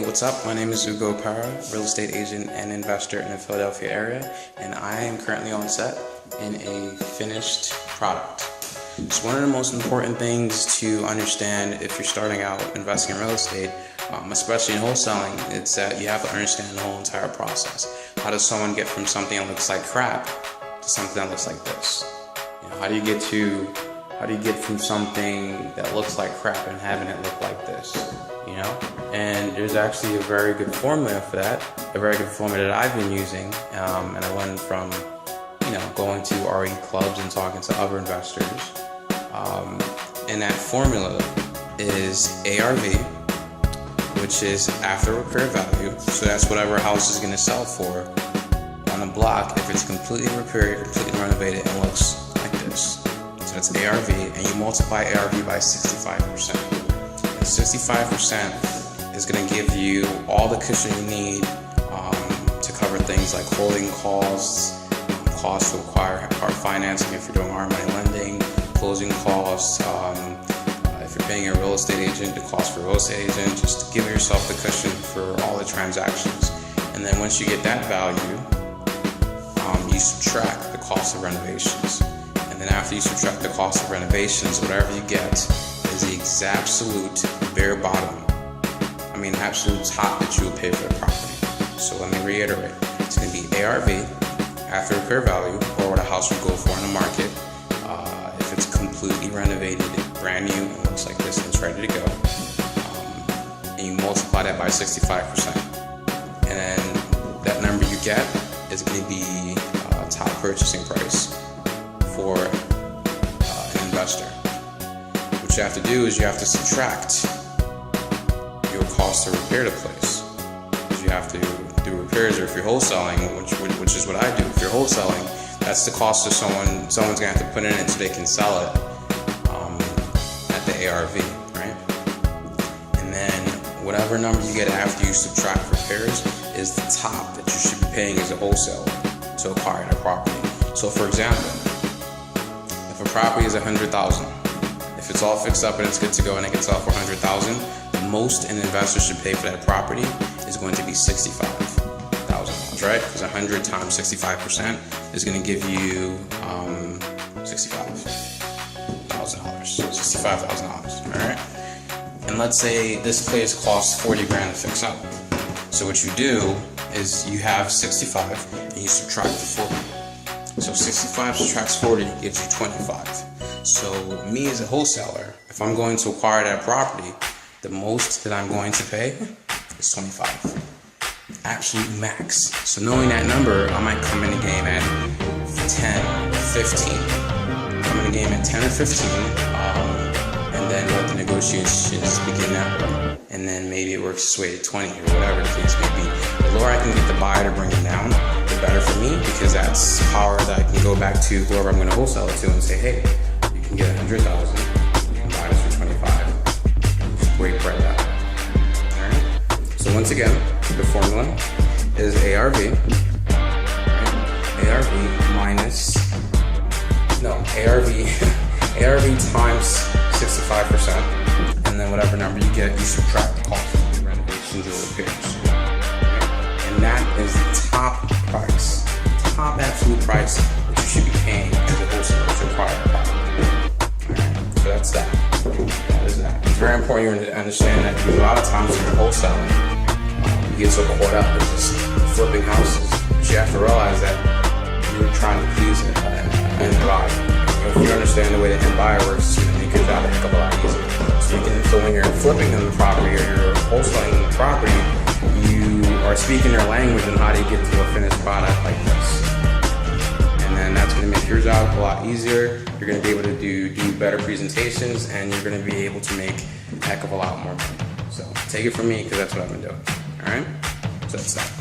Hey, what's up? My name is Ugo Opara, real estate agent and investor in the Philadelphia area, and I am currently on set in a finished product. So one of the most important things to understand if you're starting out investing in real estate, especially in wholesaling, it's that you have to understand the whole entire process. How does someone get from something that looks like crap to something that looks like this? How do you get from something that looks like crap and having it look like this? And there's actually a very good formula for that, a very good formula that I've been using, and I went from going to RE clubs and talking to other investors, and that formula is ARV, which is after repair value. So that's whatever a house is going to sell for on a block if it's completely repaired, completely renovated, and looks like this. So that's ARV, and you multiply ARV by 65%. And 65% is going to give you all the cushion you need to cover things like holding costs, costs to acquire hard financing if you're doing hard money lending, closing costs, if you're paying a real estate agent, the cost for a real estate agent, just to give yourself the cushion for all the transactions. And then once you get that value, you subtract the cost of renovations. And then after you subtract the cost of renovations, whatever you get is the absolute bare bottom. Absolute top that you would pay for the property. So let me reiterate. It's going to be ARV, after repair value, or what a house would go for in the market. If it's completely renovated, brand new, and looks like this, and it's ready to go. And you multiply that by 65%. And then that number you get is going to be top purchasing price for an investor. What you have to do is you have to subtract your cost to repair the place. Because you have to do repairs, or if you're wholesaling, which is what I do. If you're wholesaling, that's the cost of someone's gonna have to put in it so they can sell it at the ARV, right? And then whatever number you get after you subtract repairs is the top that you should be paying as a wholesaler to acquire that property. So for example, if a property is $100,000, if it's all fixed up and it's good to go and it can sell for $100,000, the most an investor should pay for that property is going to be $65,000, right? Because 100 times 65% is going to give you $65,000. $65,000, all right? And let's say this place costs 40 grand to fix up. So what you do is you have 65 and you subtract the 40. So 65 subtracts 40 gives you 25. So me as a wholesaler, if I'm going to acquire that property, the most that I'm going to pay is 25. Absolute max. So knowing that number, I might come in the game at 10, 15. Come in the game at 10 or 15, and then let the negotiations begin that way. And then maybe it works its way to 20 or whatever the case may be. The lower I can get the buyer to bring it down, the better for me, because that's power that I can go back to whoever I'm going to wholesale it to and say, hey, you can get 100,000, you can buy this for 25. Great bread out. Alright? So once again, the formula is ARV. Right? ARV times 65%, and then whatever number you get, you subtract the cost of the renovations or repairs. Right? And that is the top price, top absolute price that you should be paying as a wholesaler to acquire a property. Alright? So that's that. That is that. It's very important you understand that, because a lot of times when you're wholesaling, you get so caught up in just flipping houses. But you have to realize that you're trying to please an end buyer. If you understand the way the end buyer works, it's going to make your job a heck of a lot easier. So when you're flipping them the property or you're wholesaling them the property, you are speaking their language on how to get to a finished product like this. And then that's going to make your job a lot easier. You're going to be able to do better presentations, and you're going to be able to make a heck of a lot more money. So take it from me, because that's what I've been doing. All right? So that's that.